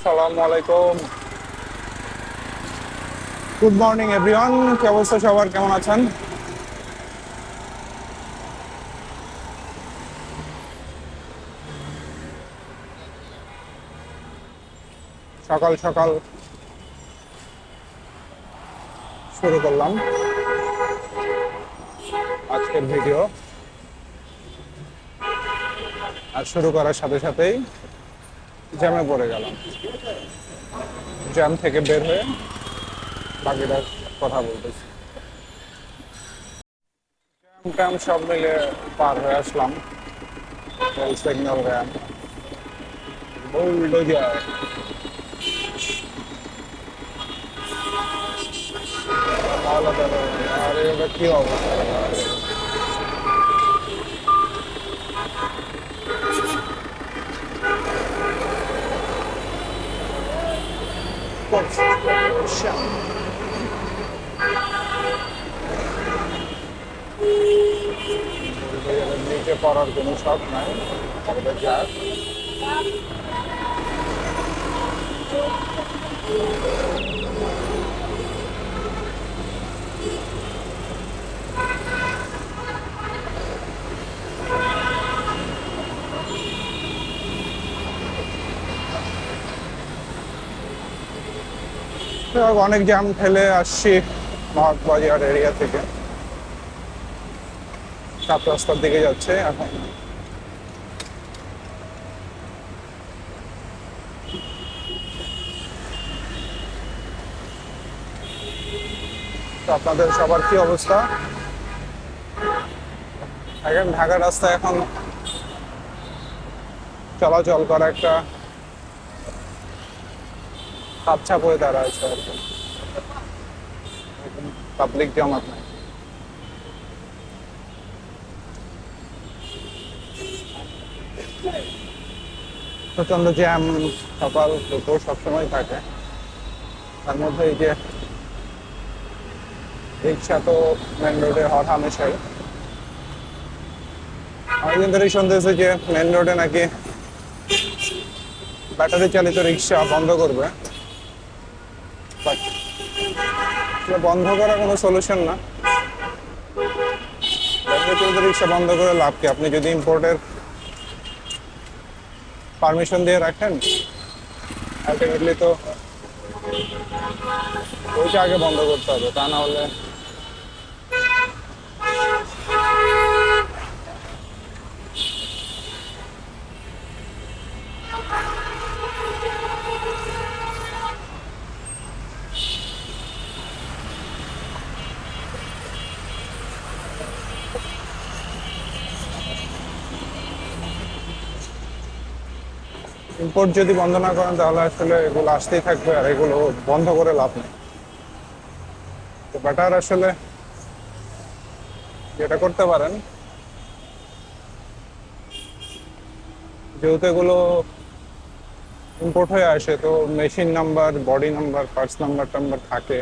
আসসালামু আলাইকুম। Good morning everyone, কি অবস্থা সবার, কেমন আছেন? সকাল সকাল শুরু করলাম আজকের ভিডিও। আর শুরু করার সাথে সাথেই জ্যামে পড়ে গেলাম। জ্যাম থেকে বের হয়ে বাকিটা কথা বলতেছি। জ্যাম ট্যাম সব মিলে পার হয়ে আসলাম সিগন্যাল র্যাম বুলডোজার। আরে ওটা কি অবস্থা! নিচে পড়ার কোনো শখ নাই, তবে যাক। অনেক জ্যাম ঠেলে আসছি মহাবাজার এরিয়া থেকে, সাত রাস্তার দিকে যাচ্ছে এখন। তো আপনাদের সবার কি অবস্থা? এখন ঢাকার রাস্তায় এখন চলাচল করা একটা হাতছাপ হয়ে দাঁড়াচ্ছে আর কি। পাবলিক জমাত নাই। প্রচন্ড জ্যাম সকাল দুপুর সবসময় থাকে। তার মধ্যে এই যে রিক্সা তো মেন রোডে হর হামেশাই। অনেকদিন ধরেই শুনতেছে যে মেন রোডে নাকি ব্যাটারি চালিত রিক্সা বন্ধ করবে, বাট বন্ধ করা কোনো সলিউশন না। ব্যাটারি চালিত রিক্সা বন্ধ করে লাভ কি? আপনি যদি ইম্পোর্টের পারমিশন দিয়ে রাখেন, আলটিমেটলি তো ওইটা আগে বন্ধ করতে হবে, তা না হলে ইম্পোর্ট যদি বন্ধ না করেন তাহলে আসলে এগুলো আসতেই থাকবে, আর এগুলো বন্ধ করে লাভ নেই। তো বেটার আসলে যেটা করতে পারেন, যেহেতু এগুলো ইম্পোর্ট হয়ে আসে, তো machine number, body number, parts number টাম্বার থাকে,